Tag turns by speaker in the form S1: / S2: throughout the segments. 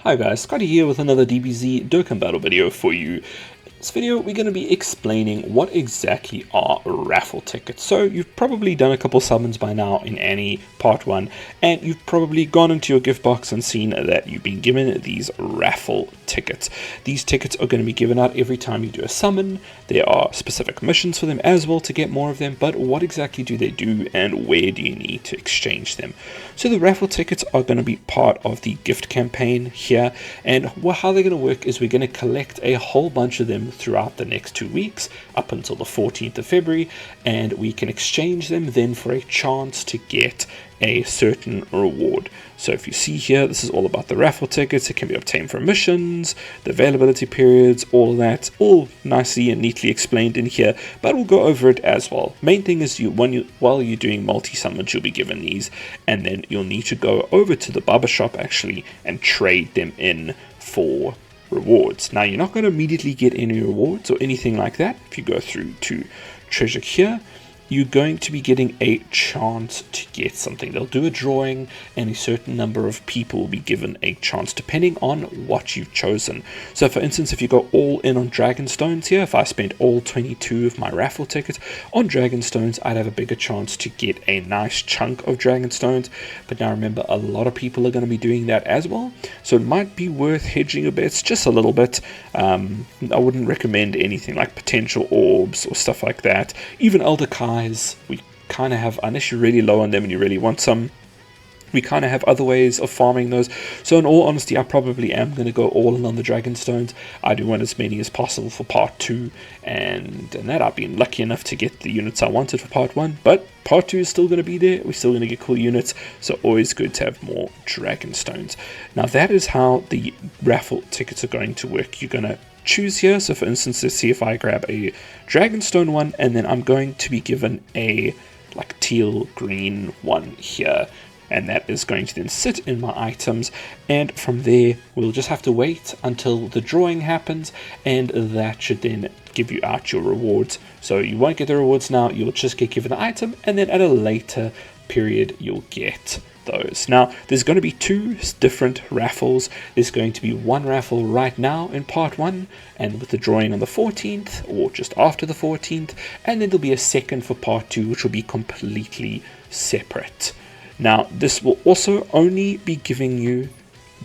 S1: Hi guys, Scotty here with another DBZ Dokkan Battle video for you. In this video we're going to be explaining what exactly are raffle tickets. So you've probably done a couple summons by now in any part 1, and you've probably gone into your gift box and seen that you've been given these raffle tickets. These tickets are going to be given out every time you do a summon. There are specific missions for them as well to get more of them, but what exactly do they do and where do you need to exchange them? So the raffle tickets are going to be part of the gift campaign here, and how they're going to work is we're going to collect a whole bunch of them throughout the next 2 weeks up until the 14th of February, and we can exchange them then for a chance to get a certain reward. So if you see here, this is all about the raffle tickets. It can be obtained from missions, the availability periods, all of that, all nicely and neatly explained in here, but we'll go over it as well. Main thing is while you're doing multi-summons, you'll be given these, and then you'll need to go over to the barber shop actually and trade them in for rewards. Now you're not going to immediately get any rewards or anything like that. If you go through to treasure here, you're going to be getting a chance to get something. They'll do a drawing and a certain number of people will be given a chance depending on what you've chosen. So for instance, if you go all in on Dragon Stones here, if I spent all 22 of my raffle tickets on Dragon Stones, I'd have a bigger chance to get a nice chunk of Dragon Stones. But now remember, a lot of people are going to be doing that as well, so it might be worth hedging your bets just a little bit. I wouldn't recommend anything like potential orbs or stuff like that. Even Elder Kai, we kind of have, unless you're really low on them and you really want some, we kind of have other ways of farming those. So in all honesty, I probably am going to go all in on the Dragon Stones. I do want as many as possible for part 2, and that I've been lucky enough to get the units I wanted for part 1, but part 2 is still going to be there. We're still going to get cool units, so always good to have more Dragon Stones. Now that is how the raffle tickets are going to work. You're going to choose here. So for instance, let's see if I grab a Dragonstone one, and then I'm going to be given a like teal green one here, and that is going to then sit in my items, and from there we'll just have to wait until the drawing happens, and that should then give you out your rewards. So you won't get the rewards now, you'll just get given the item, and then at a later period you'll get those. Now there's going to be 2 different raffles. There's going to be one raffle right now in part 1, and with the drawing on the 14th or just after the 14th, and then there'll be a second for part 2 which will be completely separate. Now this will also only be giving you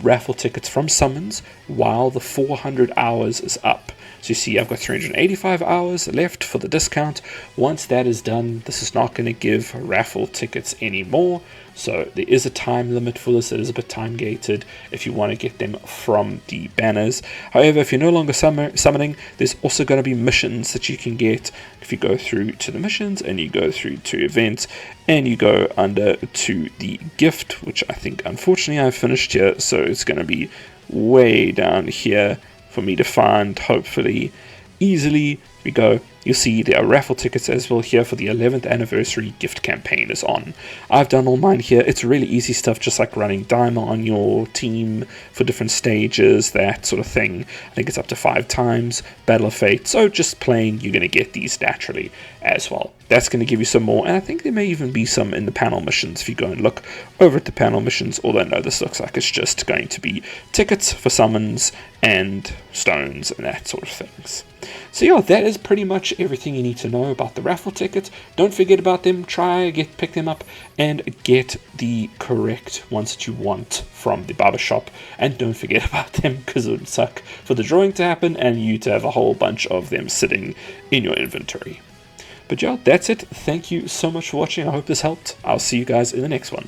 S1: raffle tickets from summons while the 400 hours is up. So you see I've got 385 hours left for the discount. Once that is done, this is not going to give raffle tickets anymore. So there is a time limit for this. It is a bit time gated if you want to get them from the banners. However, if you're no longer summoning, there's also going to be missions that you can get. If you go through to the missions and you go through to events and you go under to the gift, which I think unfortunately I've finished here, so it's going to be way down here for me to find, hopefully easily. We go, you'll see there are raffle tickets as well here for the 11th anniversary gift campaign is on. I've done all mine here. It's really easy stuff, just like running Daima on your team for different stages, that sort of thing. I think it's up to 5 times, Battle of Fate. So just playing, you're going to get these naturally as well. That's going to give you some more, and I think there may even be some in the panel missions if you go and look over at the panel missions, although no, this looks like it's just going to be tickets for summons and stones and that sort of things. So yeah, that is pretty much everything you need to know about the raffle tickets. Don't forget about them. Pick them up and get the correct ones that you want from the barber shop. And don't forget about them, because it would suck for the drawing to happen and you to have a whole bunch of them sitting in your inventory. But yeah, that's it. Thank you so much for watching. I hope this helped. I'll see you guys in the next one.